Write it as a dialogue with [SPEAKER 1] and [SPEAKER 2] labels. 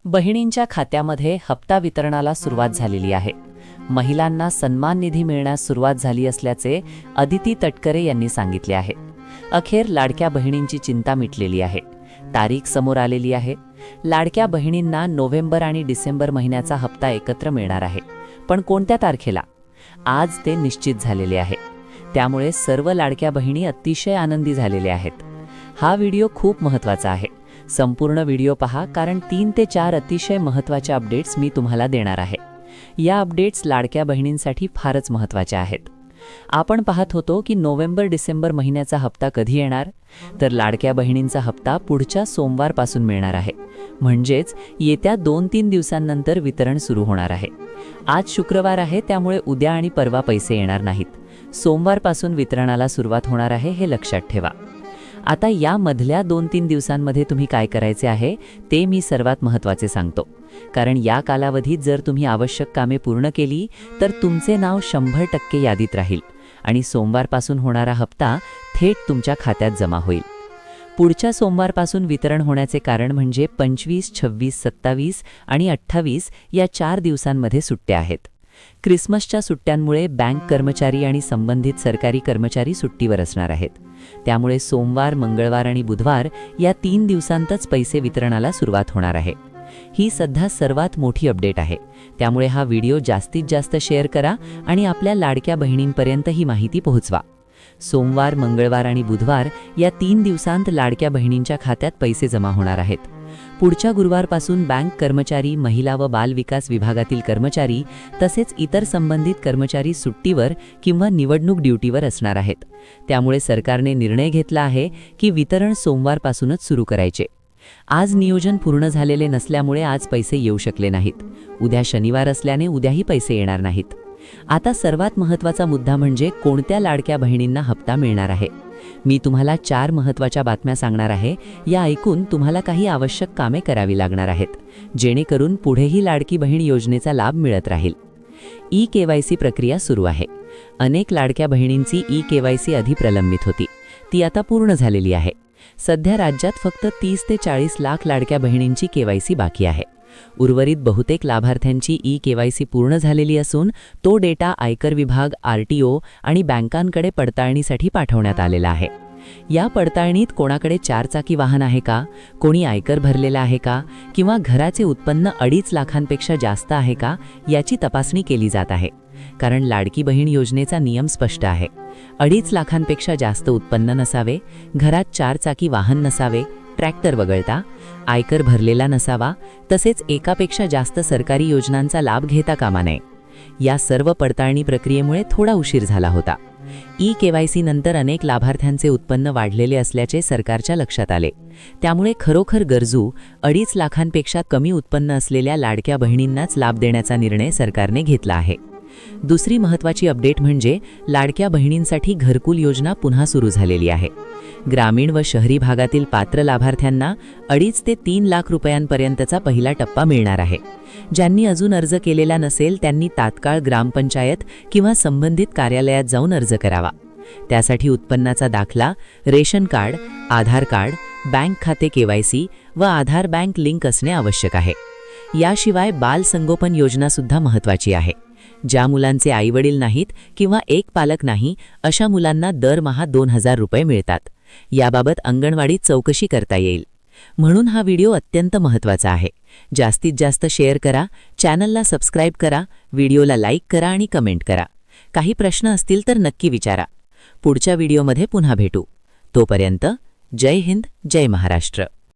[SPEAKER 1] बहिणींच्या खात्यामध्ये हप्ता वितरणाला सुरुवात झालेली आहे। महिलांना सन्मान निधी मिळण्यास सुरुवात झाली असल्याचे अदिती तटकरे यांनी सांगितले आहे। अखेर लाडक्या बहिणींची चिंता मिटलेली आहे। तारीख समोर आलेली आहे। लाडक्या बहिणींना नोव्हेंबर आणि डिसेंबर महिन्याचा हप्ता एकत्र मिळणार आहे, पण कोणत्या तारखेला आज ते निश्चित झालेले आहे। त्यामुळे सर्व लाडक्या बहिणी अतिशय आनंदी झालेल्या आहेत। हा व्हिडिओ खूप महत्त्वाचा आहे। संपूर्ण व्हिडिओ पहा, कारण 3 ते 4 अतिशय महत्त्वाचे अपडेट्स मी तुम्हाला देणार आहे। या अपडेट्स लाडक्या बहिणींसाठी फारच महत्त्वाचे आहेत। आपण पाहत होतो की नोव्हेंबर डिसेंबर महिन्याचा हप्ता कधी येणार, तर लाडक्या बहिणींचा हप्ता पुढच्या सोमवारपासून मिळणार आहे। म्हणजेच येत्या 2-3 दिवसांनंतर वितरण सुरू होणार आहे। आज शुक्रवार आहे, त्यामुळे उद्या आणि परवा पैसे येणार नाहीत। सोमवारपासून वितरणाला सुरुवात होणार आहे, हे लक्षात ठेवा। आता या मधल्या 2-3 दिवसांमध्ये तुम्ही काय करायचे आहे ते मी सर्वात महत्त्वाचे सांगतो, कारण या कालावधीत जर तुम्ही आवश्यक कामे पूर्ण केली तर तुमचे नाव 100% यादीत राहील आणि सोमवारपासून होणारा हप्ता थेट तुमच्या खात्यात जमा होईल। पुढच्या सोमवारपासून वितरण होण्याचे कारण म्हणजे 25, 26, 27 आणि 28 या 4 दिवसांमध्ये सुट्ट्या आहेत। क्रिसमसच्या सुट्ट्यांमुळे बँक कर्मचारी आणि संबंधित सरकारी कर्मचारी सुट्टीवर असणार आहेत। त्यामुळे सोमवार, मंगळवार आणि बुधवार या 3 दिवसांतच पैसे वितरणाला सुरुवात होणार आहे। ही सध्या सर्वात मोठी अपडेट आहे, त्यामुळे हा व्हिडिओ जास्तीत जास्त शेअर करा आणि आपल्या लाडक्या बहिणींपर्यंत ही माहिती पोहोचवा। सोमवार, मंगळवार आणि बुधवार या 3 दिवसांत लाडक्या बहिणींच्या खात्यात पैसे जमा होणार आहेत। पुढच्या गुरुवारपासून बँक कर्मचारी, महिला व बाल विकास विभागातील कर्मचारी तसेच इतर संबंधित कर्मचारी सुट्टीवर किंवा निवडणूक ड्युटीवर असणार आहेत। त्यामुळे सरकारने निर्णय घेतला आहे की वितरण सोमवारपासूनच सुरू करायचे। आज नियोजन पूर्ण झालेले नसल्यामुळे आज पैसे येऊ शकले नाहीत। उद्या शनिवार असल्याने उद्याही पैसे येणार नाहीत। आता सर्वात महत्त्वाचा मुद्दा म्हणजे कोणत्या लाडक्या बहिणींना हप्ता मिळणार आहे। मी तुम्हाला 4 महत्त्वाच्या बातम्या सांगणार आहे। या ऐकून तुम्हाला काही आवश्यक कामे करावी लागणार आहेत, जेणेकरून पुढेही लाडकी बहीण योजनेचा लाभ मिळत राहील। ई-केवायसी प्रक्रिया सुरू आहे। अनेक लाडक्या बहिणींची ई-केवायसी आधी प्रलंबित होती, ती आता पूर्ण झालेली आहे। सध्या राज्यात फक्त 30 ते 40 लाख लाडक्या बहिणींची केवायसी बाकी आहे। उर्वरित बहुतेक लाभार्थ्यांची ई-केवायसी पूर्ण झालेली असून तो डेटा आयकर विभाग, आरटीओ आणि बँकांकडे पडताळणीसाठी पाठवण्यात आलेला आहे। या पडताळणीत कोणाकडे 4 चाकी वाहन आहे का, कोणी आयकर भरलेला आहे का, किंवा घराचे उत्पन्न 2.5 लाखांपेक्षा जास्त आहे का याची तपासणी केली जात आहे। कारण लाडकी बहीण योजनेचा नियम स्पष्ट आहे। 2.5 लाखांपेक्षा जास्त उत्पन्न नसावे, घरात 4 चाकी वाहन नसावे, ट्रॅक्टर वगळता, आयकर भरलेला नसावा, तसेच एकापेक्षा जास्त सरकारी योजनांचा लाभ घेता कामा नये। या सर्व पडताळणी प्रक्रियेमुळे थोडा उशीर झाला होता। ई-केवायसी नंतर अनेक लाभार्थ्यांचे उत्पन्न वाढलेले असल्याचे सरकारच्या लक्षात आले। त्यामुळे खरोखर गरजू 2.5 लाखांपेक्षा कमी उत्पन्न असलेल्या लाडक्या बहिणींनाच लाभ देण्याचा निर्णय सरकारने घेतला आहे। दुसरी महत्त्वाची अपडेट म्हणजे लाडक्या बहिणींसाठी घरकुल योजना पुन्हा सुरू झालेली आहे। ग्रामीण व शहरी भागातील पात्र लाभार्थ्यांना 2.5 ते 3 लाख रुपयांपर्यंतचा पहिला टप्पा मिळणार आहे। ज्यांनी अजून अर्ज केलेला नसेल त्यांनी तात्काळ ग्रामपंचायत किंवा संबंधित कार्यालयात जाऊन अर्ज करावा। त्यासाठी उत्पन्नाचा दाखला, रेशन कार्ड, आधार कार्ड, बँक खाते केवायसी व आधार बँक लिंक असणे आवश्यक आहे। याशिवाय बाल संगोपन योजना सुद्धा महत्त्वाची आहे। ज्या मुलांचे आईवडील नाहीत किंवा एक पालक नाही, अशा मुलांना दरमहा 2000 रुपये मिळतात। याबाबत अंगणवाडीत चौकशी करता येईल। म्हणून हा व्हिडिओ अत्यंत महत्त्वाचा आहे। जास्तीत जास्त शेअर करा, चॅनलला सबस्क्राईब करा, व्हिडिओला लाईक करा आणि कमेंट करा। काही प्रश्न असतील तर नक्की विचारा। पुढच्या व्हिडिओमध्ये पुन्हा भेटू। तोपर्यंत जय हिंद, जय महाराष्ट्र।